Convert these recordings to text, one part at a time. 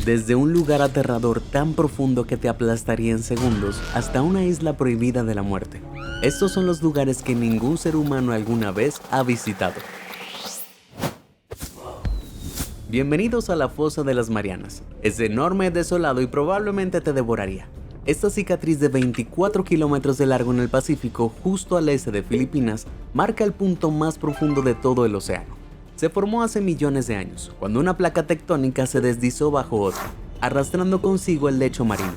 Desde un lugar aterrador tan profundo que te aplastaría en segundos hasta una isla prohibida de la muerte. Estos son los lugares que ningún ser humano alguna vez ha visitado. Bienvenidos a la Fosa de las Marianas. Es enorme, desolado y probablemente te devoraría. Esta cicatriz de 24 kilómetros de largo en el Pacífico, justo al este de Filipinas, marca el punto más profundo de todo el océano. Se formó hace millones de años, cuando una placa tectónica se deslizó bajo otra, arrastrando consigo el lecho marino.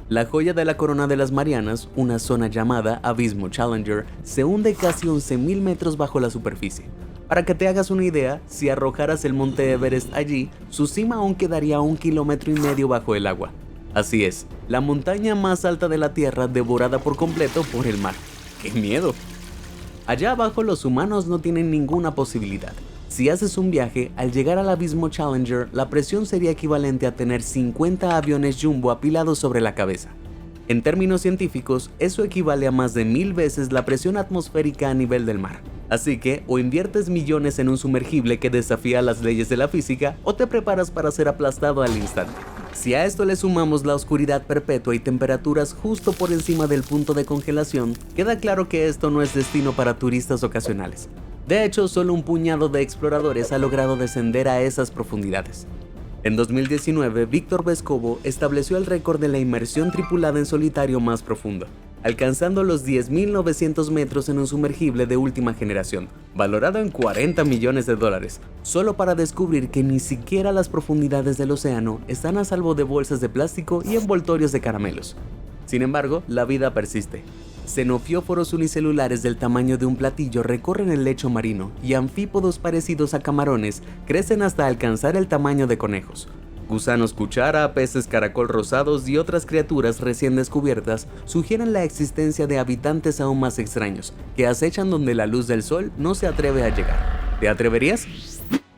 La joya de la corona de las Marianas, una zona llamada Abismo Challenger, se hunde casi 11.000 metros bajo la superficie. Para que te hagas una idea, si arrojaras el monte Everest allí, su cima aún quedaría 1,5 kilómetros bajo el agua. Así es, la montaña más alta de la Tierra devorada por completo por el mar. ¡Qué miedo! Allá abajo los humanos no tienen ninguna posibilidad. Si haces un viaje, al llegar al Abismo Challenger, la presión sería equivalente a tener 50 aviones Jumbo apilados sobre la cabeza. En términos científicos, eso equivale a más de 1000 veces la presión atmosférica a nivel del mar. Así que, o inviertes millones en un sumergible que desafía las leyes de la física, o te preparas para ser aplastado al instante. Si a esto le sumamos la oscuridad perpetua y temperaturas justo por encima del punto de congelación, queda claro que esto no es destino para turistas ocasionales. De hecho, solo un puñado de exploradores ha logrado descender a esas profundidades. En 2019, Víctor Vescovo estableció el récord de la inmersión tripulada en solitario más profundo, alcanzando los 10.900 metros en un sumergible de última generación, valorado en $40 millones, solo para descubrir que ni siquiera las profundidades del océano están a salvo de bolsas de plástico y envoltorios de caramelos. Sin embargo, la vida persiste. Xenofióforos unicelulares del tamaño de un platillo recorren el lecho marino y anfípodos parecidos a camarones crecen hasta alcanzar el tamaño de conejos. Gusanos cuchara, peces caracol rosados y otras criaturas recién descubiertas sugieren la existencia de habitantes aún más extraños, que acechan donde la luz del sol no se atreve a llegar. ¿Te atreverías?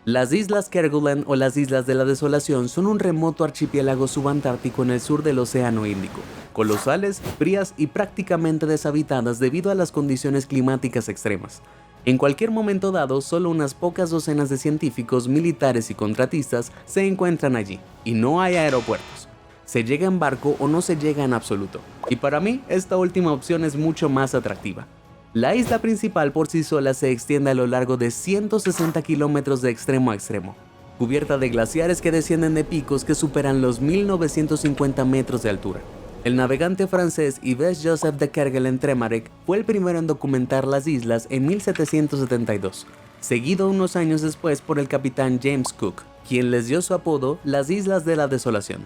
Las Islas Kerguelen o las Islas de la Desolación son un remoto archipiélago subantártico en el sur del Océano Índico, colosales, frías y prácticamente deshabitadas debido a las condiciones climáticas extremas. En cualquier momento dado, solo unas pocas docenas de científicos, militares y contratistas se encuentran allí, y no hay aeropuertos. Se llega en barco o no se llega en absoluto, y para mí esta última opción es mucho más atractiva. La isla principal por sí sola se extiende a lo largo de 160 kilómetros de extremo a extremo, cubierta de glaciares que descienden de picos que superan los 1950 metros de altura. El navegante francés Yves-Joseph de Kerguelen-Tremarec fue el primero en documentar las islas en 1772, seguido unos años después por el capitán James Cook, quien les dio su apodo las Islas de la Desolación.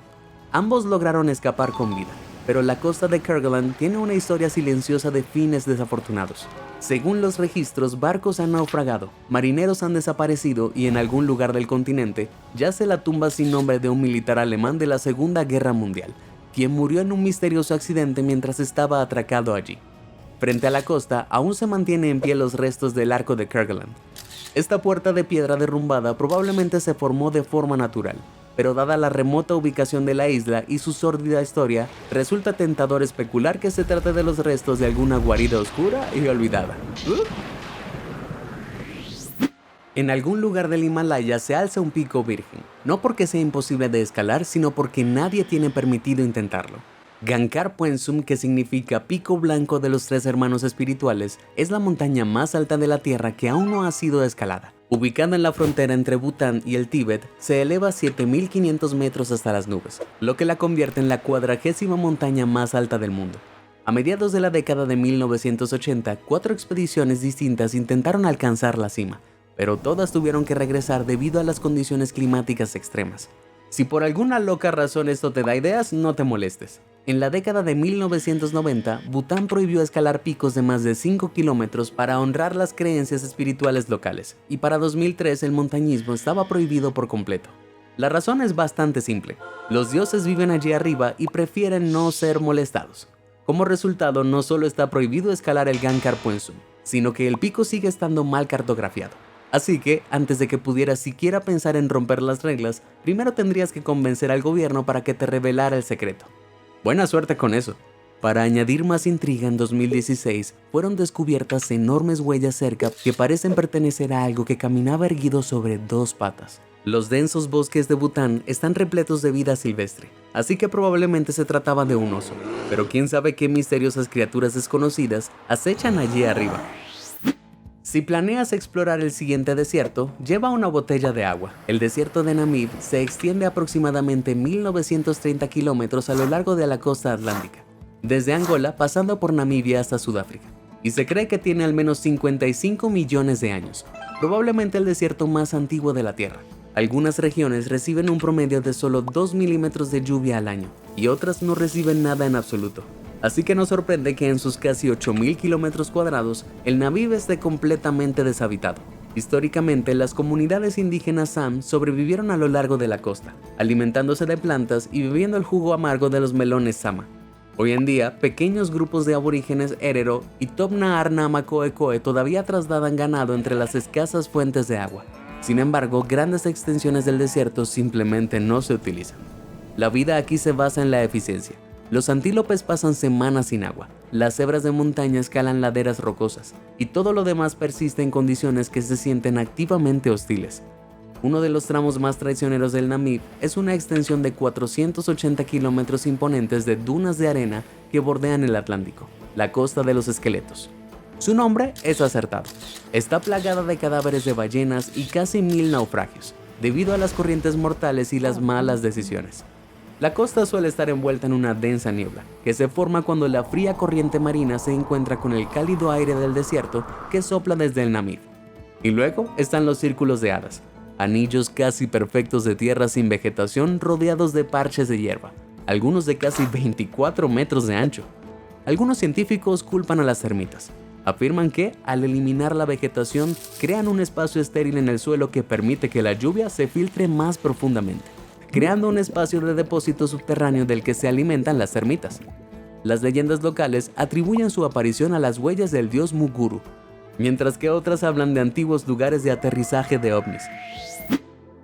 Ambos lograron escapar con vida, pero la costa de Kerguelen tiene una historia silenciosa de fines desafortunados. Según los registros, barcos han naufragado, marineros han desaparecido y en algún lugar del continente yace la tumba sin nombre de un militar alemán de la Segunda Guerra Mundial, quien murió en un misterioso accidente mientras estaba atracado allí. Frente a la costa aún se mantiene en pie los restos del arco de Kerguelen. Esta puerta de piedra derrumbada probablemente se formó de forma natural, pero dada la remota ubicación de la isla y su sórdida historia, resulta tentador especular que se trate de los restos de alguna guarida oscura y olvidada. En algún lugar del Himalaya se alza un pico virgen, no porque sea imposible de escalar, sino porque nadie tiene permitido intentarlo. Gangkhar Puensum, que significa pico blanco de los tres hermanos espirituales, es la montaña más alta de la Tierra que aún no ha sido escalada. Ubicada en la frontera entre Bután y el Tíbet, se eleva 7.500 metros hasta las nubes, lo que la convierte en la 40ª montaña más alta del mundo. A mediados de la década de 1980, 4 expediciones distintas intentaron alcanzar la cima, pero todas tuvieron que regresar debido a las condiciones climáticas extremas. Si por alguna loca razón esto te da ideas, no te molestes. En la década de 1990, Bután prohibió escalar picos de más de 5 kilómetros para honrar las creencias espirituales locales, y para 2003 el montañismo estaba prohibido por completo. La razón es bastante simple: los dioses viven allí arriba y prefieren no ser molestados. Como resultado, no solo está prohibido escalar el Gangkhar Puensum, sino que el pico sigue estando mal cartografiado. Así que, antes de que pudieras siquiera pensar en romper las reglas, primero tendrías que convencer al gobierno para que te revelara el secreto. Buena suerte con eso. Para añadir más intriga, en 2016 fueron descubiertas enormes huellas cerca que parecen pertenecer a algo que caminaba erguido sobre 2 patas. Los densos bosques de Bután están repletos de vida silvestre, así que probablemente se trataba de un oso, pero quién sabe qué misteriosas criaturas desconocidas acechan allí arriba. Si planeas explorar el siguiente desierto, lleva una botella de agua. El desierto de Namib se extiende aproximadamente 1930 kilómetros a lo largo de la costa atlántica, desde Angola pasando por Namibia hasta Sudáfrica, y se cree que tiene al menos 55 millones de años, probablemente el desierto más antiguo de la Tierra. Algunas regiones reciben un promedio de solo 2 milímetros de lluvia al año, y otras no reciben nada en absoluto. Así que no sorprende que en sus casi 8.000 kilómetros cuadrados, el Namib esté completamente deshabitado. Históricamente, las comunidades indígenas San sobrevivieron a lo largo de la costa, alimentándose de plantas y bebiendo el jugo amargo de los melones Sama. Hoy en día, pequeños grupos de aborígenes Herero y Tobna Arnama Coecoe todavía trasladan ganado entre las escasas fuentes de agua. Sin embargo, grandes extensiones del desierto simplemente no se utilizan. La vida aquí se basa en la eficiencia. Los antílopes pasan semanas sin agua, las cebras de montaña escalan laderas rocosas, y todo lo demás persiste en condiciones que se sienten activamente hostiles. Uno de los tramos más traicioneros del Namib es una extensión de 480 kilómetros imponentes de dunas de arena que bordean el Atlántico, la costa de los esqueletos. Su nombre es acertado. Está plagada de cadáveres de ballenas y casi 1000 naufragios, debido a las corrientes mortales y las malas decisiones. La costa suele estar envuelta en una densa niebla, que se forma cuando la fría corriente marina se encuentra con el cálido aire del desierto que sopla desde el Namib. Y luego están los círculos de hadas, anillos casi perfectos de tierra sin vegetación rodeados de parches de hierba, algunos de casi 24 metros de ancho. Algunos científicos culpan a las termitas. Afirman que, al eliminar la vegetación, crean un espacio estéril en el suelo que permite que la lluvia se filtre más profundamente, creando un espacio de depósito subterráneo del que se alimentan las termitas. Las leyendas locales atribuyen su aparición a las huellas del dios Muguru, mientras que otras hablan de antiguos lugares de aterrizaje de ovnis.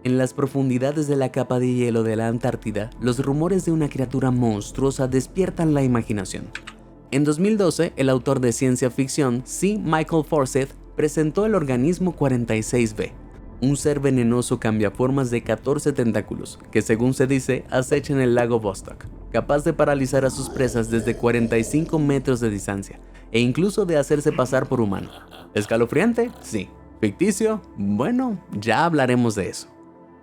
En las profundidades de la capa de hielo de la Antártida, los rumores de una criatura monstruosa despiertan la imaginación. En 2012, el autor de ciencia ficción C. Michael Fawcett presentó el organismo 46B, un ser venenoso cambiaformas de 14 tentáculos, que según se dice, acecha en el lago Vostok, capaz de paralizar a sus presas desde 45 metros de distancia, e incluso de hacerse pasar por humano. ¿Escalofriante? Sí. ¿Ficticio? Bueno, ya hablaremos de eso.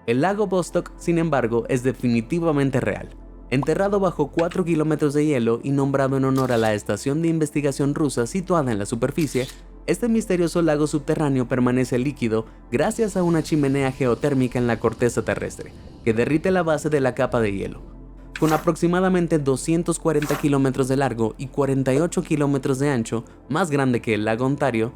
El lago Vostok, sin embargo, es definitivamente real. Enterrado bajo 4 kilómetros de hielo y nombrado en honor a la estación de investigación rusa situada en la superficie, este misterioso lago subterráneo permanece líquido gracias a una chimenea geotérmica en la corteza terrestre, que derrite la base de la capa de hielo. Con aproximadamente 240 kilómetros de largo y 48 kilómetros de ancho, más grande que el lago Ontario,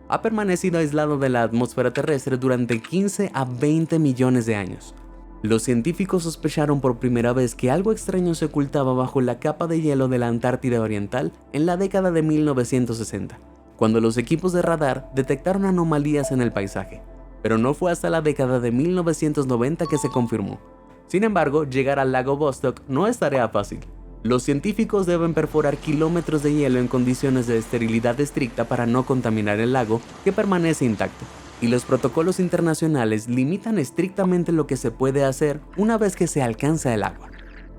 ha permanecido aislado de la atmósfera terrestre durante 15 a 20 millones de años. Los científicos sospecharon por primera vez que algo extraño se ocultaba bajo la capa de hielo de la Antártida Oriental en la década de 1960, cuando los equipos de radar detectaron anomalías en el paisaje, pero no fue hasta la década de 1990 que se confirmó. Sin embargo, llegar al lago Vostok no es tarea fácil. Los científicos deben perforar kilómetros de hielo en condiciones de esterilidad estricta para no contaminar el lago, que permanece intacto, y los protocolos internacionales limitan estrictamente lo que se puede hacer una vez que se alcanza el agua.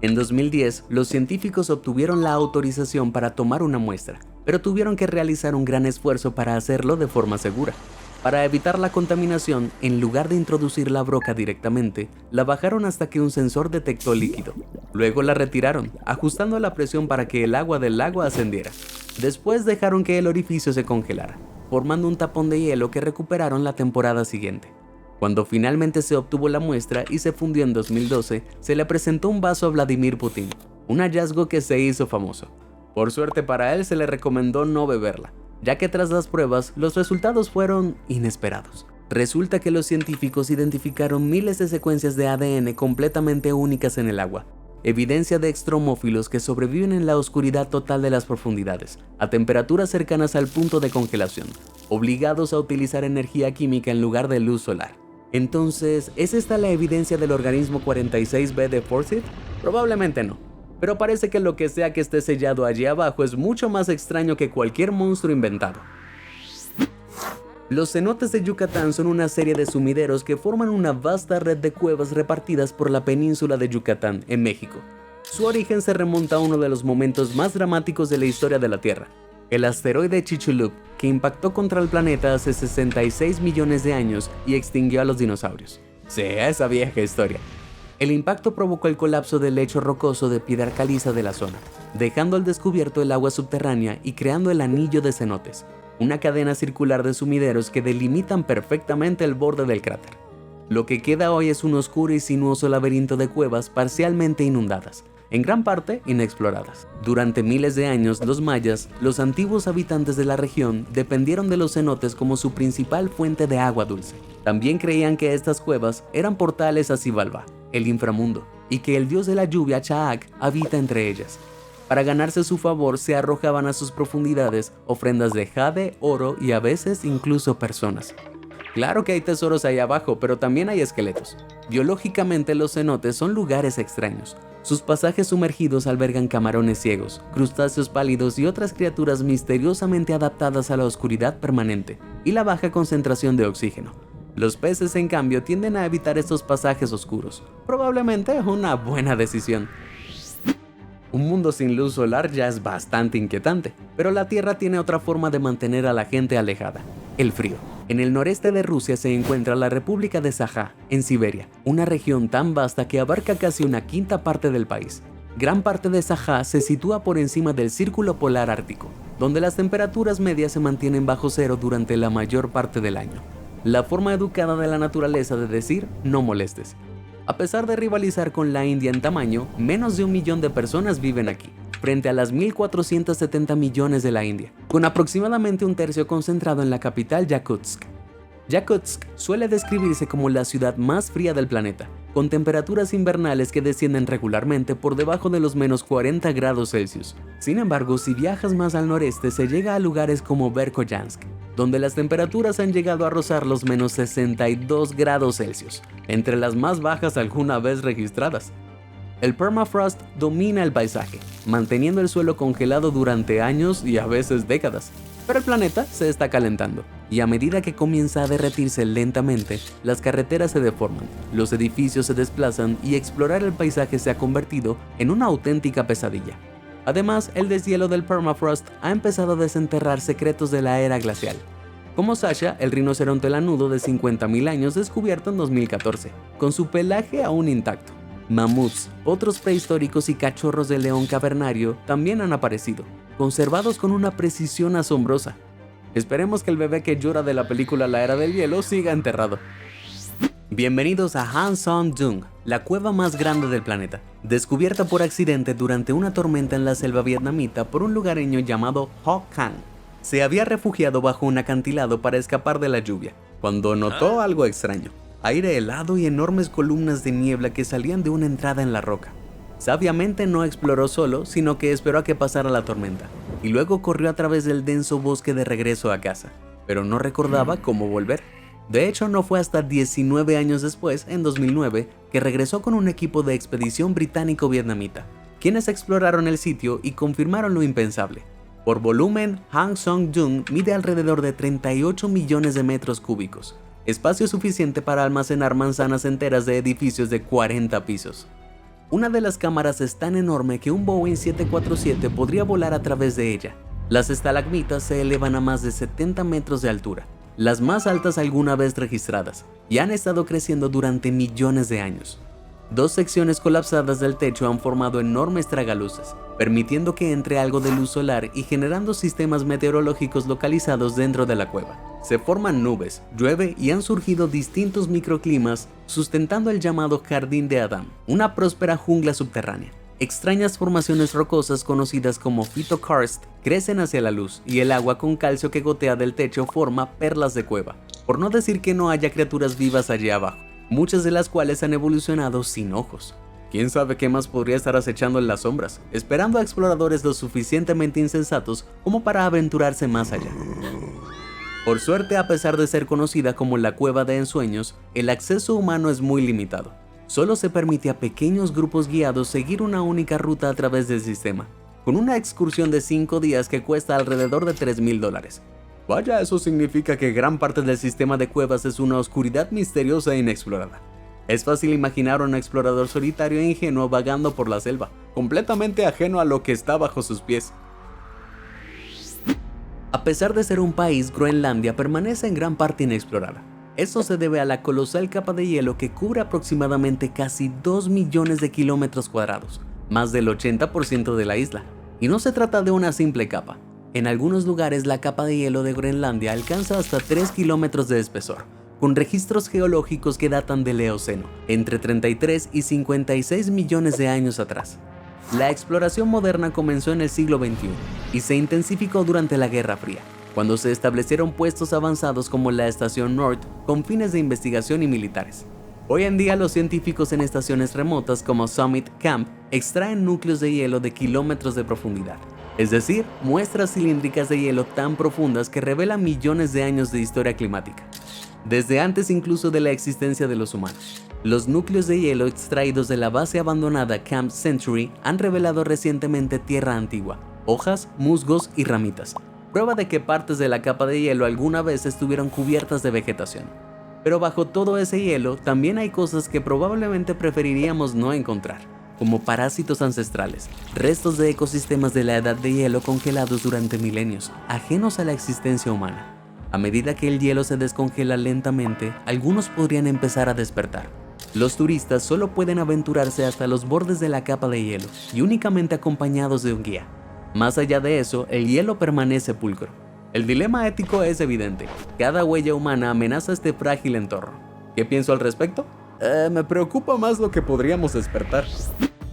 En 2010, los científicos obtuvieron la autorización para tomar una muestra, pero tuvieron que realizar un gran esfuerzo para hacerlo de forma segura. Para evitar la contaminación, en lugar de introducir la broca directamente, la bajaron hasta que un sensor detectó líquido. Luego la retiraron, ajustando la presión para que el agua del lago ascendiera. Después dejaron que el orificio se congelara, formando un tapón de hielo que recuperaron la temporada siguiente. Cuando finalmente se obtuvo la muestra y se fundió en 2012, se le presentó un vaso a Vladimir Putin, un hallazgo que se hizo famoso. Por suerte para él se le recomendó no beberla, ya que tras las pruebas los resultados fueron inesperados. Resulta que los científicos identificaron miles de secuencias de ADN completamente únicas en el agua, evidencia de extremófilos que sobreviven en la oscuridad total de las profundidades, a temperaturas cercanas al punto de congelación, obligados a utilizar energía química en lugar de luz solar. Entonces, ¿es esta la evidencia del organismo 46B de Fawcett? Probablemente no, pero parece que lo que sea que esté sellado allí abajo es mucho más extraño que cualquier monstruo inventado. Los cenotes de Yucatán son una serie de sumideros que forman una vasta red de cuevas repartidas por la península de Yucatán, en México. Su origen se remonta a uno de los momentos más dramáticos de la historia de la Tierra, el asteroide Chicxulub, que impactó contra el planeta hace 66 millones de años y extinguió a los dinosaurios. Sí, esa vieja historia. El impacto provocó el colapso del lecho rocoso de piedra caliza de la zona, dejando al descubierto el agua subterránea y creando el anillo de cenotes, una cadena circular de sumideros que delimitan perfectamente el borde del cráter. Lo que queda hoy es un oscuro y sinuoso laberinto de cuevas parcialmente inundadas, en gran parte inexploradas. Durante miles de años, los mayas, los antiguos habitantes de la región, dependieron de los cenotes como su principal fuente de agua dulce. También creían que estas cuevas eran portales a Xibalbá, el inframundo, y que el dios de la lluvia, Chaac, habita entre ellas. Para ganarse su favor, se arrojaban a sus profundidades ofrendas de jade, oro y a veces incluso personas. Claro que hay tesoros ahí abajo, pero también hay esqueletos. Biológicamente, los cenotes son lugares extraños. Sus pasajes sumergidos albergan camarones ciegos, crustáceos pálidos y otras criaturas misteriosamente adaptadas a la oscuridad permanente y la baja concentración de oxígeno. Los peces, en cambio, tienden a evitar estos pasajes oscuros. Probablemente una buena decisión. Un mundo sin luz solar ya es bastante inquietante, pero la Tierra tiene otra forma de mantener a la gente alejada: el frío. En el noreste de Rusia se encuentra la República de Sajá, en Siberia, una región tan vasta que abarca casi una quinta parte del país. Gran parte de Sajá se sitúa por encima del Círculo Polar Ártico, donde las temperaturas medias se mantienen bajo cero durante la mayor parte del año. La forma educada de la naturaleza de decir "no molestes". A pesar de rivalizar con la India en tamaño, menos de 1 millón de personas viven aquí, frente a las 1.470 millones de la India, con aproximadamente un tercio concentrado en la capital Yakutsk. Yakutsk suele describirse como la ciudad más fría del planeta, con temperaturas invernales que descienden regularmente por debajo de los menos 40 grados Celsius. Sin embargo, si viajas más al noreste, se llega a lugares como Verkhoyansk, donde las temperaturas han llegado a rozar los menos 62 grados Celsius, entre las más bajas alguna vez registradas. El permafrost domina el paisaje, manteniendo el suelo congelado durante años y a veces décadas. Pero el planeta se está calentando, y a medida que comienza a derretirse lentamente, las carreteras se deforman, los edificios se desplazan y explorar el paisaje se ha convertido en una auténtica pesadilla. Además, el deshielo del permafrost ha empezado a desenterrar secretos de la era glacial, como Sasha, el rinoceronte lanudo de 50.000 años descubierto en 2014, con su pelaje aún intacto. Mamuts, otros prehistóricos y cachorros de león cavernario también han aparecido, conservados con una precisión asombrosa. Esperemos que el bebé que llora de la película La Era del Hielo siga enterrado. Bienvenidos a Han Son Dung, la cueva más grande del planeta, descubierta por accidente durante una tormenta en la selva vietnamita por un lugareño llamado Ho Khang. Se había refugiado bajo un acantilado para escapar de la lluvia, cuando notó algo extraño: aire helado y enormes columnas de niebla que salían de una entrada en la roca. Sabiamente no exploró solo, sino que esperó a que pasara la tormenta, y luego corrió a través del denso bosque de regreso a casa, pero no recordaba cómo volver. De hecho, no fue hasta 19 años después, en 2009, que regresó con un equipo de expedición británico-vietnamita, quienes exploraron el sitio y confirmaron lo impensable. Por volumen, Han Son Dung mide alrededor de 38 millones de metros cúbicos, espacio suficiente para almacenar manzanas enteras de edificios de 40 pisos. Una de las cámaras es tan enorme que un Boeing 747 podría volar a través de ella. Las estalagmitas se elevan a más de 70 metros de altura, las más altas alguna vez registradas, y han estado creciendo durante millones de años. Dos secciones colapsadas del techo han formado enormes tragaluces, permitiendo que entre algo de luz solar y generando sistemas meteorológicos localizados dentro de la cueva. Se forman nubes, llueve y han surgido distintos microclimas sustentando el llamado Jardín de Adán, una próspera jungla subterránea. Extrañas formaciones rocosas conocidas como phytokarst crecen hacia la luz y el agua con calcio que gotea del techo forma perlas de cueva, por no decir que no haya criaturas vivas allí abajo, muchas de las cuales han evolucionado sin ojos. ¿Quién sabe qué más podría estar acechando en las sombras, esperando a exploradores lo suficientemente insensatos como para aventurarse más allá? Por suerte, a pesar de ser conocida como la Cueva de Ensueños, el acceso humano es muy limitado. Solo se permite a pequeños grupos guiados seguir una única ruta a través del sistema, con una excursión de 5 días que cuesta alrededor de $3,000. Vaya, eso significa que gran parte del sistema de cuevas es una oscuridad misteriosa e inexplorada. Es fácil imaginar a un explorador solitario e ingenuo vagando por la selva, completamente ajeno a lo que está bajo sus pies. A pesar de ser un país, Groenlandia permanece en gran parte inexplorada. Esto se debe a la colosal capa de hielo que cubre aproximadamente casi 2 millones de kilómetros cuadrados, más del 80% de la isla. Y no se trata de una simple capa. En algunos lugares la capa de hielo de Groenlandia alcanza hasta 3 kilómetros de espesor, con registros geológicos que datan del Eoceno, entre 33 y 56 millones de años atrás. La exploración moderna comenzó en el siglo XXI y se intensificó durante la Guerra Fría, cuando se establecieron puestos avanzados como la Estación Nord con fines de investigación y militares. Hoy en día los científicos en estaciones remotas como Summit Camp extraen núcleos de hielo de kilómetros de profundidad, es decir, muestras cilíndricas de hielo tan profundas que revelan millones de años de historia climática, desde antes incluso de la existencia de los humanos. Los núcleos de hielo extraídos de la base abandonada Camp Century han revelado recientemente tierra antigua, hojas, musgos y ramitas, prueba de que partes de la capa de hielo alguna vez estuvieron cubiertas de vegetación. Pero bajo todo ese hielo también hay cosas que probablemente preferiríamos no encontrar, como parásitos ancestrales, restos de ecosistemas de la edad de hielo congelados durante milenios, ajenos a la existencia humana. A medida que el hielo se descongela lentamente, algunos podrían empezar a despertar. Los turistas solo pueden aventurarse hasta los bordes de la capa de hielo y únicamente acompañados de un guía. Más allá de eso, el hielo permanece pulcro. El dilema ético es evidente. Cada huella humana amenaza este frágil entorno. ¿Qué pienso al respecto? Me preocupa más lo que podríamos despertar.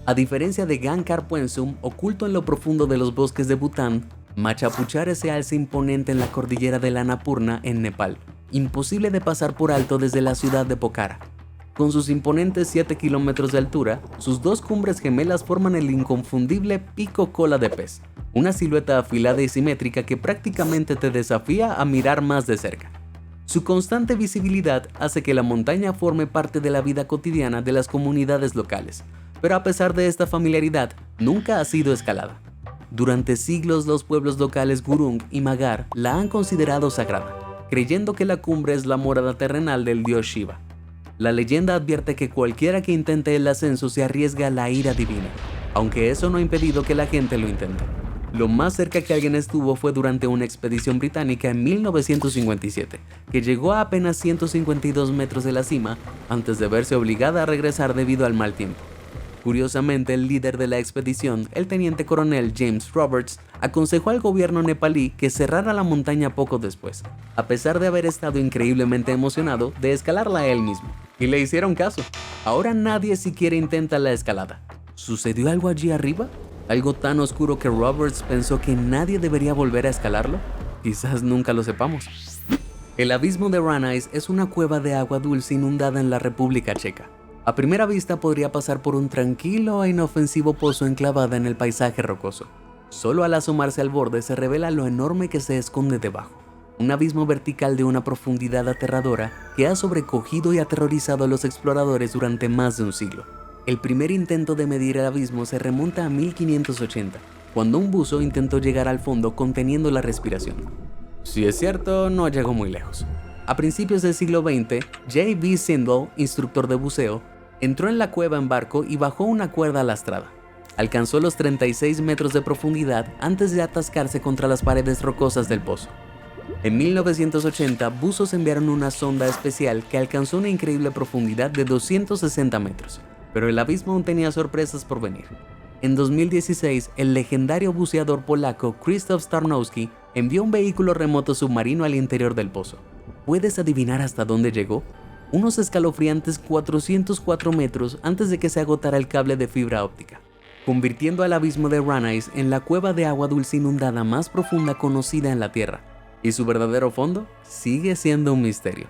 A diferencia de Gangkhar Puensum, oculto en lo profundo de los bosques de Bután, Machapuchare se alza imponente en la cordillera del Annapurna en Nepal, imposible de pasar por alto desde la ciudad de Pokhara. Con sus imponentes 7 kilómetros de altura, sus dos cumbres gemelas forman el inconfundible pico cola de pez, una silueta afilada y simétrica que prácticamente te desafía a mirar más de cerca. Su constante visibilidad hace que la montaña forme parte de la vida cotidiana de las comunidades locales, pero a pesar de esta familiaridad, nunca ha sido escalada. Durante siglos los pueblos locales Gurung y Magar la han considerado sagrada, creyendo que la cumbre es la morada terrenal del dios Shiva. La leyenda advierte que cualquiera que intente el ascenso se arriesga a la ira divina, aunque eso no ha impedido que la gente lo intente. Lo más cerca que alguien estuvo fue durante una expedición británica en 1957, que llegó a apenas 152 metros de la cima antes de verse obligada a regresar debido al mal tiempo. Curiosamente, el líder de la expedición, el teniente coronel James Roberts, aconsejó al gobierno nepalí que cerrara la montaña poco después, a pesar de haber estado increíblemente emocionado de escalarla él mismo. Y le hicieron caso. Ahora nadie siquiera intenta la escalada. ¿Sucedió algo allí arriba? ¿Algo tan oscuro que Roberts pensó que nadie debería volver a escalarlo? Quizás nunca lo sepamos. El abismo de Ranais es una cueva de agua dulce inundada en la República Checa. A primera vista podría pasar por un tranquilo e inofensivo pozo enclavada en el paisaje rocoso. Solo al asomarse al borde se revela lo enorme que se esconde debajo. Un abismo vertical de una profundidad aterradora que ha sobrecogido y aterrorizado a los exploradores durante más de un siglo. El primer intento de medir el abismo se remonta a 1580, cuando un buzo intentó llegar al fondo conteniendo la respiración. Si es cierto, no llegó muy lejos. A principios del siglo XX, J.B. Sindall, instructor de buceo, entró en la cueva en barco y bajó una cuerda lastrada. Alcanzó los 36 metros de profundidad antes de atascarse contra las paredes rocosas del pozo. En 1980, buzos enviaron una sonda especial que alcanzó una increíble profundidad de 260 metros, pero el abismo aún tenía sorpresas por venir. En 2016, el legendario buceador polaco Krzysztof Starnowski envió un vehículo remoto submarino al interior del pozo. ¿Puedes adivinar hasta dónde llegó? Unos escalofriantes 404 metros antes de que se agotara el cable de fibra óptica, convirtiendo al abismo de Ranais en la cueva de agua dulce inundada más profunda conocida en la Tierra, y su verdadero fondo sigue siendo un misterio.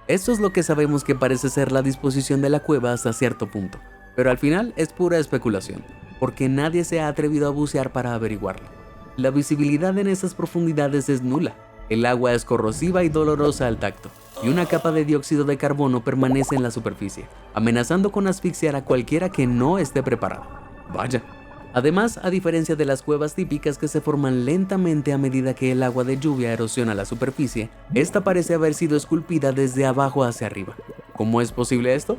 Esto es lo que sabemos que parece ser la disposición de la cueva hasta cierto punto, pero al final es pura especulación, porque nadie se ha atrevido a bucear para averiguarlo. La visibilidad en esas profundidades es nula. El agua es corrosiva y dolorosa al tacto, y una capa de dióxido de carbono permanece en la superficie, amenazando con asfixiar a cualquiera que no esté preparado. Vaya, Además, a diferencia de las cuevas típicas que se forman lentamente a medida que el agua de lluvia erosiona la superficie, esta parece haber sido esculpida desde abajo hacia arriba. ¿Cómo es posible esto?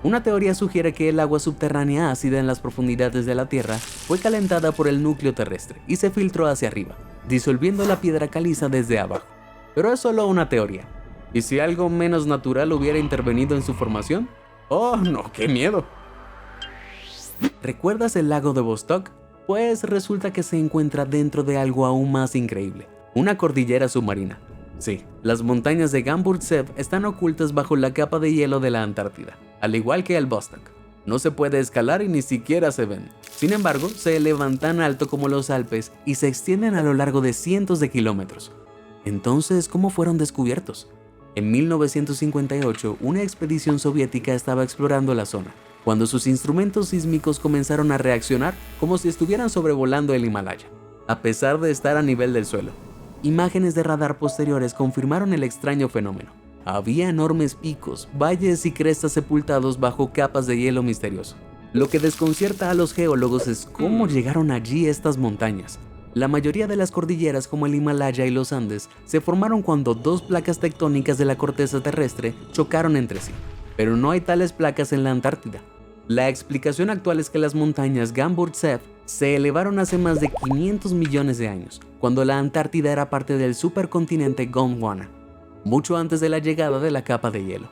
Una teoría sugiere que el agua subterránea ácida en las profundidades de la Tierra fue calentada por el núcleo terrestre y se filtró hacia arriba, disolviendo la piedra caliza desde abajo. Pero es solo una teoría. ¿Y si algo menos natural hubiera intervenido en su formación? ¡Oh, no, qué miedo! ¿Recuerdas el lago de Vostok? Pues resulta que se encuentra dentro de algo aún más increíble, una cordillera submarina. Sí, las montañas de Gamburtsev están ocultas bajo la capa de hielo de la Antártida, al igual que el Vostok. No se puede escalar y ni siquiera se ven. Sin embargo, se elevan tan alto como los Alpes y se extienden a lo largo de cientos de kilómetros. Entonces, ¿cómo fueron descubiertos? En 1958, una expedición soviética estaba explorando la zona, cuando sus instrumentos sísmicos comenzaron a reaccionar como si estuvieran sobrevolando el Himalaya, a pesar de estar a nivel del suelo. Imágenes de radar posteriores confirmaron el extraño fenómeno. Había enormes picos, valles y crestas sepultados bajo capas de hielo misterioso. Lo que desconcierta a los geólogos es cómo llegaron allí estas montañas. La mayoría de las cordilleras como el Himalaya y los Andes se formaron cuando dos placas tectónicas de la corteza terrestre chocaron entre sí, pero no hay tales placas en la Antártida. La explicación actual es que las montañas Gamburtsev se elevaron hace más de 500 millones de años, cuando la Antártida era parte del supercontinente Gondwana, mucho antes de la llegada de la capa de hielo.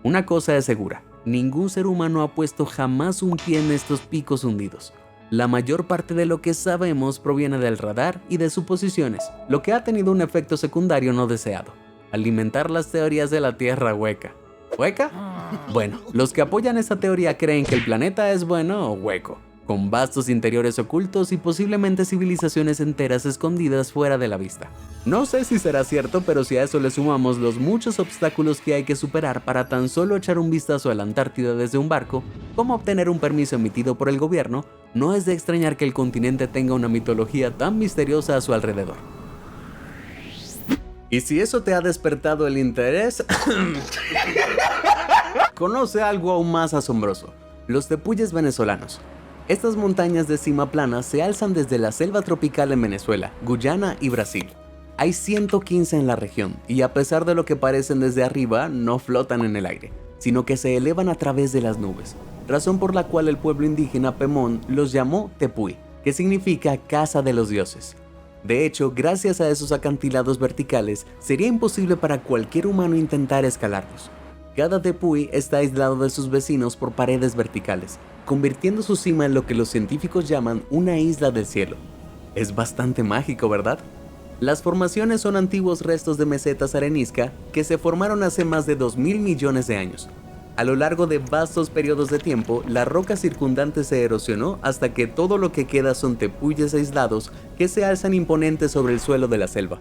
Una cosa es segura, ningún ser humano ha puesto jamás un pie en estos picos hundidos. La mayor parte de lo que sabemos proviene del radar y de suposiciones, lo que ha tenido un efecto secundario no deseado: alimentar las teorías de la Tierra hueca. ¿Hueca? Bueno, los que apoyan esta teoría creen que el planeta es bueno o hueco, con vastos interiores ocultos y posiblemente civilizaciones enteras escondidas fuera de la vista. No sé si será cierto, pero si a eso le sumamos los muchos obstáculos que hay que superar para tan solo echar un vistazo a la Antártida desde un barco, como obtener un permiso emitido por el gobierno, no es de extrañar que el continente tenga una mitología tan misteriosa a su alrededor. Y si eso te ha despertado el interés, conoce algo aún más asombroso: los tepuyes venezolanos. Estas montañas de cima plana se alzan desde la selva tropical en Venezuela, Guyana y Brasil. Hay 115 en la región y a pesar de lo que parecen desde arriba, no flotan en el aire, sino que se elevan a través de las nubes, razón por la cual el pueblo indígena Pemón los llamó Tepuy, que significa casa de los dioses. De hecho, gracias a esos acantilados verticales, sería imposible para cualquier humano intentar escalarlos. Cada tepuy está aislado de sus vecinos por paredes verticales, convirtiendo su cima en lo que los científicos llaman una isla del cielo. Es bastante mágico, ¿verdad? Las formaciones son antiguos restos de mesetas arenisca que se formaron hace más de 2.000 millones de años. A lo largo de vastos periodos de tiempo, la roca circundante se erosionó hasta que todo lo que queda son tepuyes aislados que se alzan imponentes sobre el suelo de la selva.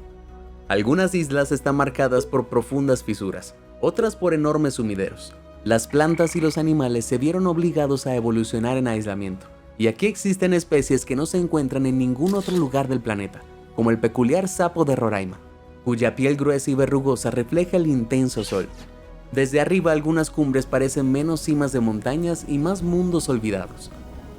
Algunas islas están marcadas por profundas fisuras, otras por enormes sumideros. Las plantas y los animales se vieron obligados a evolucionar en aislamiento, y aquí existen especies que no se encuentran en ningún otro lugar del planeta, como el peculiar sapo de Roraima, cuya piel gruesa y verrugosa refleja el intenso sol. Desde arriba, algunas cumbres parecen menos cimas de montañas y más mundos olvidados.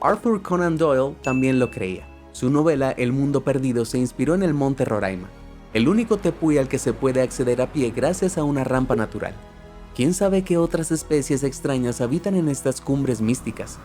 Arthur Conan Doyle también lo creía. Su novela El Mundo Perdido se inspiró en el monte Roraima, el único tepuy al que se puede acceder a pie gracias a una rampa natural. ¿Quién sabe qué otras especies extrañas habitan en estas cumbres místicas?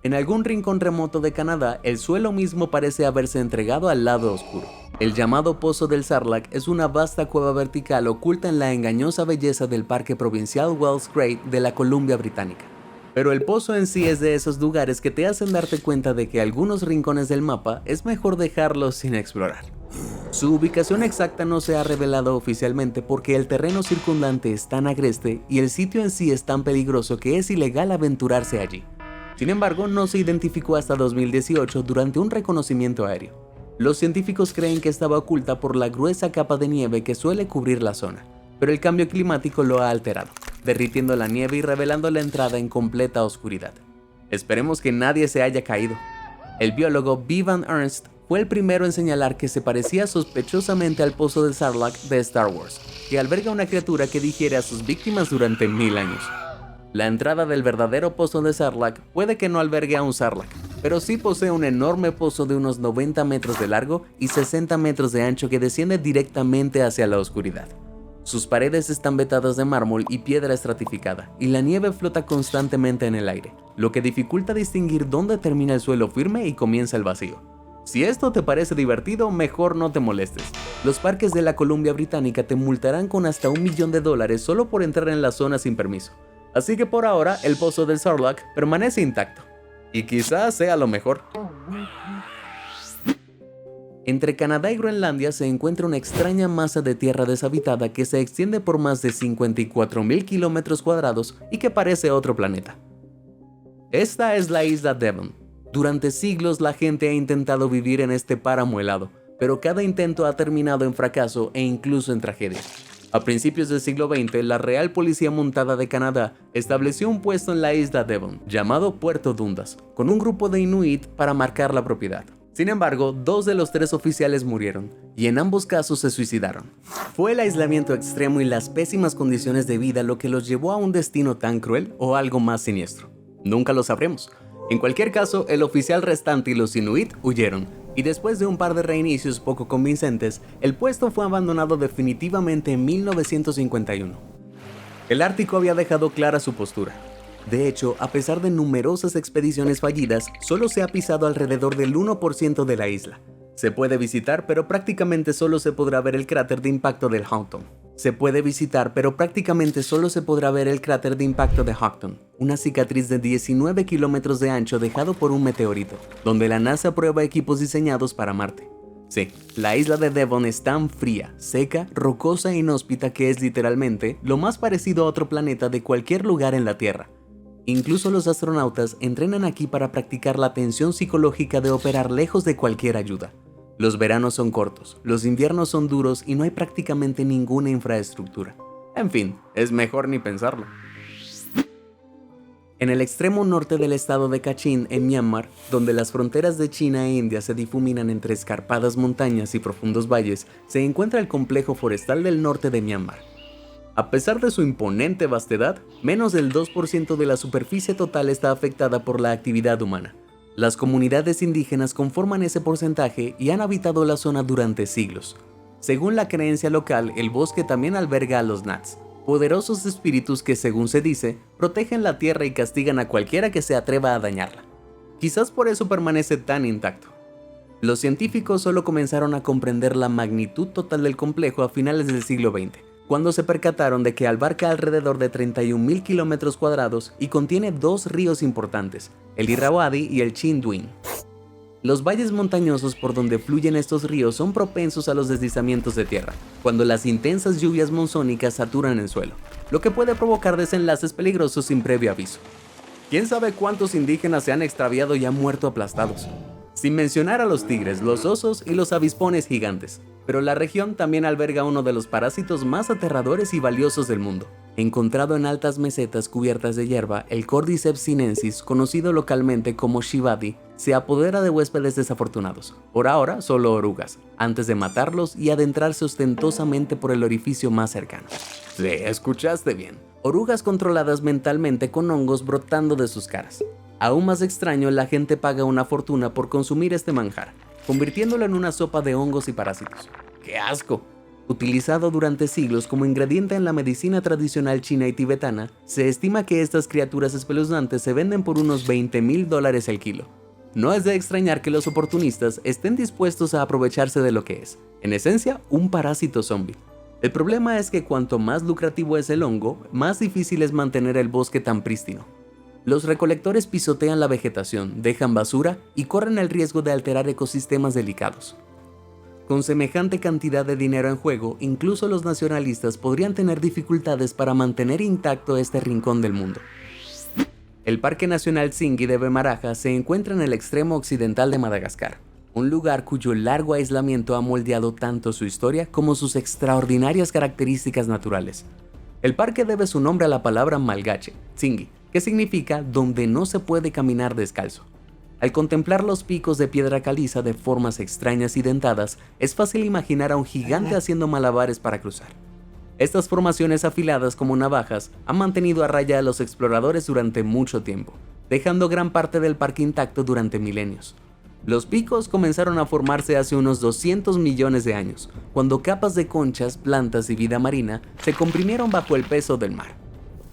En algún rincón remoto de Canadá, el suelo mismo parece haberse entregado al lado oscuro. El llamado Pozo del Sarlacc es una vasta cueva vertical oculta en la engañosa belleza del Parque Provincial Wells Great de la Columbia Británica. Pero el pozo en sí es de esos lugares que te hacen darte cuenta de que algunos rincones del mapa es mejor dejarlos sin explorar. Su ubicación exacta no se ha revelado oficialmente porque el terreno circundante es tan agreste y el sitio en sí es tan peligroso que es ilegal aventurarse allí. Sin embargo, no se identificó hasta 2018 durante un reconocimiento aéreo. Los científicos creen que estaba oculta por la gruesa capa de nieve que suele cubrir la zona, pero el cambio climático lo ha alterado, derritiendo la nieve y revelando la entrada en completa oscuridad. Esperemos que nadie se haya caído. El biólogo V. Van Ernst fue el primero en señalar que se parecía sospechosamente al Pozo del Sarlacc de Star Wars, que alberga una criatura que digiere a sus víctimas durante 1000 años. La entrada del verdadero Pozo de Sarlacc puede que no albergue a un Sarlacc, pero sí posee un enorme pozo de unos 90 metros de largo y 60 metros de ancho que desciende directamente hacia la oscuridad. Sus paredes están vetadas de mármol y piedra estratificada, y la nieve flota constantemente en el aire, lo que dificulta distinguir dónde termina el suelo firme y comienza el vacío. Si esto te parece divertido, mejor no te molestes. Los parques de la Columbia Británica te multarán con hasta $1 millón solo por entrar en la zona sin permiso. Así que por ahora, el pozo del Sarlacc permanece intacto. Y quizás sea lo mejor. Entre Canadá y Groenlandia se encuentra una extraña masa de tierra deshabitada que se extiende por más de 54.000 kilómetros cuadrados y que parece otro planeta. Esta es la isla Devon. Durante siglos la gente ha intentado vivir en este páramo helado, pero cada intento ha terminado en fracaso e incluso en tragedia. A principios del siglo XX, la Real Policía Montada de Canadá estableció un puesto en la isla Devon, llamado Puerto Dundas, con un grupo de inuit para marcar la propiedad. Sin embargo, 2 de los 3 oficiales murieron, y en ambos casos se suicidaron. ¿Fue el aislamiento extremo y las pésimas condiciones de vida lo que los llevó a un destino tan cruel o algo más siniestro? Nunca lo sabremos. En cualquier caso, el oficial restante y los inuit huyeron, y después de un par de reinicios poco convincentes, el puesto fue abandonado definitivamente en 1951. El Ártico había dejado clara su postura. De hecho, a pesar de numerosas expediciones fallidas, solo se ha pisado alrededor del 1% de la isla. Se puede visitar, pero prácticamente solo se podrá ver el cráter de impacto del Houghton. Una cicatriz de 19 kilómetros de ancho dejado por un meteorito, donde la NASA prueba equipos diseñados para Marte. Sí, la isla de Devon es tan fría, seca, rocosa e inhóspita que es literalmente lo más parecido a otro planeta de cualquier lugar en la Tierra. Incluso los astronautas entrenan aquí para practicar la tensión psicológica de operar lejos de cualquier ayuda. Los veranos son cortos, los inviernos son duros y no hay prácticamente ninguna infraestructura. En fin, es mejor ni pensarlo. En el extremo norte del estado de Kachin, en Myanmar, donde las fronteras de China e India se difuminan entre escarpadas montañas y profundos valles, se encuentra el complejo forestal del norte de Myanmar. A pesar de su imponente vastedad, menos del 2% de la superficie total está afectada por la actividad humana. Las comunidades indígenas conforman ese porcentaje y han habitado la zona durante siglos. Según la creencia local, el bosque también alberga a los Nats, poderosos espíritus que, según se dice, protegen la tierra y castigan a cualquiera que se atreva a dañarla. Quizás por eso permanece tan intacto. Los científicos solo comenzaron a comprender la magnitud total del complejo a finales del siglo XX, cuando se percataron de que abarca alrededor de 31.000 kilómetros cuadrados y contiene 2 ríos importantes, el Irrawaddy y el Chin Dwin. Los valles montañosos por donde fluyen estos ríos son propensos a los deslizamientos de tierra, cuando las intensas lluvias monzónicas saturan el suelo, lo que puede provocar desenlaces peligrosos sin previo aviso. ¿Quién sabe cuántos indígenas se han extraviado y han muerto aplastados? Sin mencionar a los tigres, los osos y los avispones gigantes. Pero la región también alberga uno de los parásitos más aterradores y valiosos del mundo. Encontrado en altas mesetas cubiertas de hierba, el Cordyceps sinensis, conocido localmente como Shivadi, se apodera de huéspedes desafortunados, por ahora solo orugas, antes de matarlos y adentrarse ostentosamente por el orificio más cercano. Sí, escuchaste bien. Orugas controladas mentalmente con hongos brotando de sus caras. Aún más extraño, la gente paga una fortuna por consumir este manjar, convirtiéndolo en una sopa de hongos y parásitos. ¡Qué asco! Utilizado durante siglos como ingrediente en la medicina tradicional china y tibetana, se estima que estas criaturas espeluznantes se venden por unos $20.000 el kilo. No es de extrañar que los oportunistas estén dispuestos a aprovecharse de lo que es, en esencia, un parásito zombie. El problema es que cuanto más lucrativo es el hongo, más difícil es mantener el bosque tan prístino. Los recolectores pisotean la vegetación, dejan basura y corren el riesgo de alterar ecosistemas delicados. Con semejante cantidad de dinero en juego, incluso los nacionalistas podrían tener dificultades para mantener intacto este rincón del mundo. El Parque Nacional Tsingy de Bemaraha se encuentra en el extremo occidental de Madagascar, un lugar cuyo largo aislamiento ha moldeado tanto su historia como sus extraordinarias características naturales. El parque debe su nombre a la palabra malgache, Tsingy, que significa donde no se puede caminar descalzo. Al contemplar los picos de piedra caliza de formas extrañas y dentadas, es fácil imaginar a un gigante haciendo malabares para cruzar. Estas formaciones afiladas como navajas han mantenido a raya a los exploradores durante mucho tiempo. dejando gran parte del parque intacto durante milenios. Los picos comenzaron a formarse hace unos 200 millones de años, cuando capas de conchas, plantas y vida marina se comprimieron bajo el peso del mar.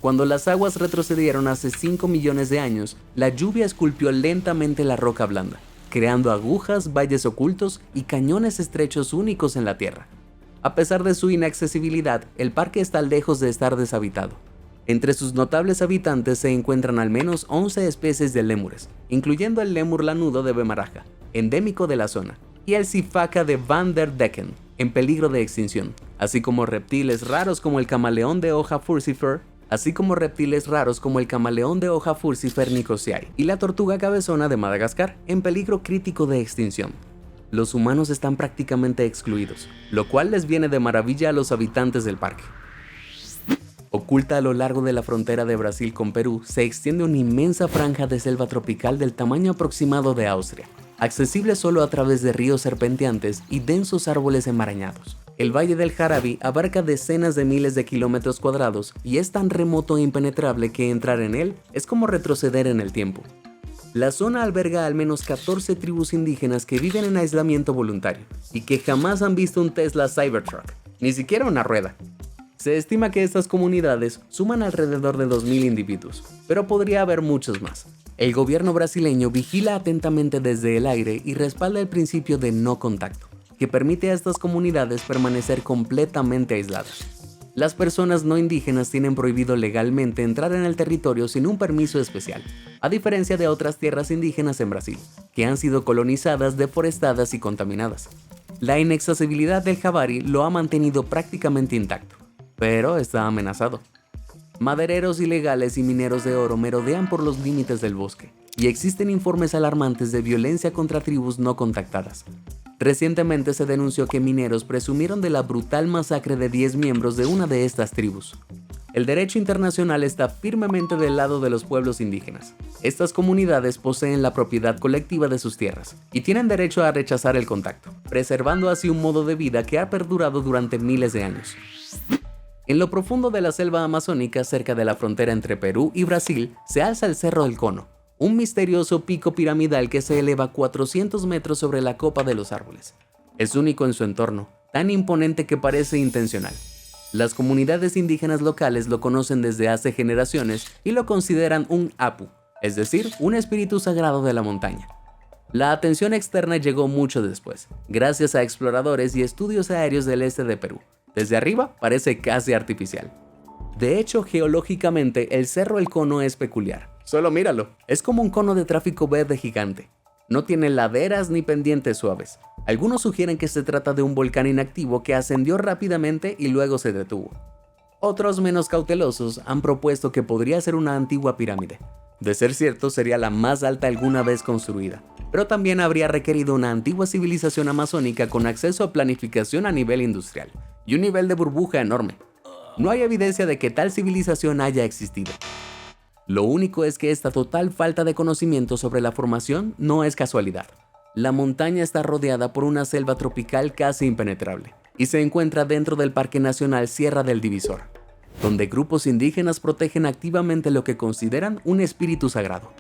Cuando las aguas retrocedieron hace 5 millones de años, la lluvia esculpió lentamente la roca blanda, creando agujas, valles ocultos y cañones estrechos únicos en la Tierra. A pesar de su inaccesibilidad, el parque está lejos de estar deshabitado. Entre sus notables habitantes se encuentran al menos 11 especies de lémures, incluyendo el lémur lanudo de Bemaraja, endémico de la zona, y el sifaca de Van der Decken, en peligro de extinción, así como reptiles raros como el camaleón de hoja furcifer, nicotiae, y la tortuga cabezona de Madagascar, en peligro crítico de extinción. Los humanos están prácticamente excluidos, lo cual les viene de maravilla a los habitantes del parque. Oculta a lo largo de la frontera de Brasil con Perú, se extiende una inmensa franja de selva tropical del tamaño aproximado de Austria, accesible solo a través de ríos serpenteantes y densos árboles enmarañados. El Valle del Jaravi abarca decenas de miles de kilómetros cuadrados y es tan remoto e impenetrable que entrar en él es como retroceder en el tiempo. La zona alberga al menos 14 tribus indígenas que viven en aislamiento voluntario y que jamás han visto un Tesla Cybertruck, ni siquiera una rueda. Se estima que estas comunidades suman alrededor de 2.000 individuos, pero podría haber muchos más. El gobierno brasileño vigila atentamente desde el aire y respalda el principio de no contacto, que permite a estas comunidades permanecer completamente aisladas. Las personas no indígenas tienen prohibido legalmente entrar en el territorio sin un permiso especial, a diferencia de otras tierras indígenas en Brasil, que han sido colonizadas, deforestadas y contaminadas. La inaccesibilidad del Javari lo ha mantenido prácticamente intacto, pero está amenazado. Madereros ilegales y mineros de oro merodean por los límites del bosque, y existen informes alarmantes de violencia contra tribus no contactadas. Recientemente se denunció que mineros presumieron de la brutal masacre de 10 miembros de una de estas tribus. El derecho internacional está firmemente del lado de los pueblos indígenas. Estas comunidades poseen la propiedad colectiva de sus tierras y tienen derecho a rechazar el contacto, preservando así un modo de vida que ha perdurado durante miles de años. En lo profundo de la selva amazónica, cerca de la frontera entre Perú y Brasil, se alza el Cerro del Cono, un misterioso pico piramidal que se eleva 400 metros sobre la copa de los árboles. Es único en su entorno, tan imponente que parece intencional. Las comunidades indígenas locales lo conocen desde hace generaciones y lo consideran un apu, es decir, un espíritu sagrado de la montaña. La atención externa llegó mucho después, gracias a exploradores y estudios aéreos del este de Perú. Desde arriba parece casi artificial. De hecho, geológicamente, el Cerro del Cono es peculiar. Solo míralo, es como un cono de tráfico verde gigante. No tiene laderas ni pendientes suaves. Algunos sugieren que se trata de un volcán inactivo que ascendió rápidamente y luego se detuvo. Otros, menos cautelosos, han propuesto que podría ser una antigua pirámide. De ser cierto, sería la más alta alguna vez construida, pero también habría requerido una antigua civilización amazónica con acceso a planificación a nivel industrial y un nivel de burbuja enorme. No hay evidencia de que tal civilización haya existido. Lo único es que esta total falta de conocimiento sobre la formación no es casualidad. La montaña está rodeada por una selva tropical casi impenetrable y se encuentra dentro del Parque Nacional Sierra del Divisor, donde grupos indígenas protegen activamente lo que consideran un espíritu sagrado.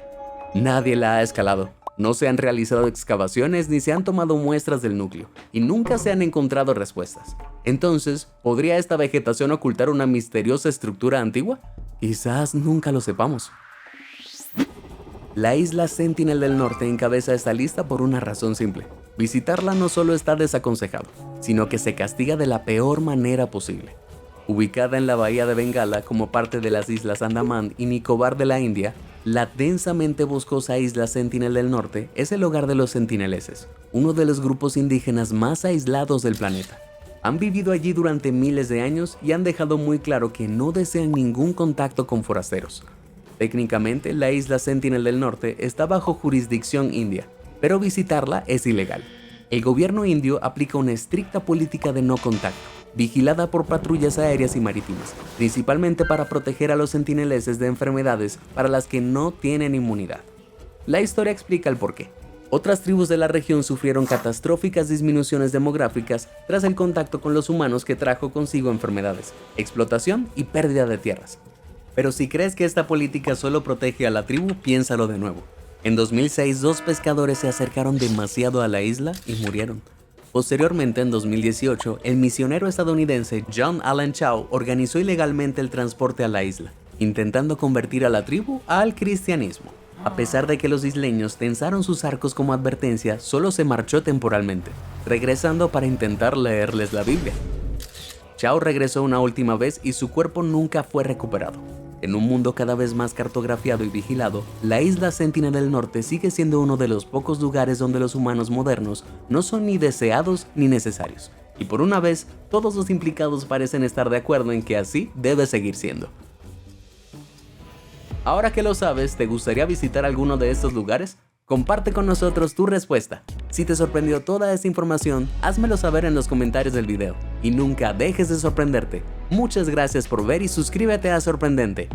Nadie la ha escalado, no se han realizado excavaciones ni se han tomado muestras del núcleo y nunca se han encontrado respuestas. Entonces, ¿podría esta vegetación ocultar una misteriosa estructura antigua? Quizás nunca lo sepamos. La isla Sentinel del Norte encabeza esta lista por una razón simple. Visitarla no solo está desaconsejado, sino que se castiga de la peor manera posible. Ubicada en la bahía de Bengala como parte de las islas Andamán y Nicobar de la India, la densamente boscosa isla Sentinel del Norte es el hogar de los sentineleses, uno de los grupos indígenas más aislados del planeta. Han vivido allí durante miles de años y han dejado muy claro que no desean ningún contacto con forasteros. Técnicamente, la isla Sentinel del Norte está bajo jurisdicción india, pero visitarla es ilegal. El gobierno indio aplica una estricta política de no contacto, vigilada por patrullas aéreas y marítimas, principalmente para proteger a los sentineleses de enfermedades para las que no tienen inmunidad. La historia explica el porqué. Otras tribus de la región sufrieron catastróficas disminuciones demográficas tras el contacto con los humanos que trajo consigo enfermedades, explotación y pérdida de tierras. Pero si crees que esta política solo protege a la tribu, piénsalo de nuevo. En 2006, 2 pescadores se acercaron demasiado a la isla y murieron. Posteriormente, en 2018, el misionero estadounidense John Allen Chau organizó ilegalmente el transporte a la isla, intentando convertir a la tribu al cristianismo. A pesar de que los isleños tensaron sus arcos como advertencia, solo se marchó temporalmente, regresando para intentar leerles la Biblia. Chau regresó una última vez y su cuerpo nunca fue recuperado. En un mundo cada vez más cartografiado y vigilado, la isla Sentinel del Norte sigue siendo uno de los pocos lugares donde los humanos modernos no son ni deseados ni necesarios. Y por una vez, todos los implicados parecen estar de acuerdo en que así debe seguir siendo. Ahora que lo sabes, ¿te gustaría visitar alguno de estos lugares? Comparte con nosotros tu respuesta. Si te sorprendió toda esta información, házmelo saber en los comentarios del video. Y nunca dejes de sorprenderte. Muchas gracias por ver y suscríbete a Sorprendente.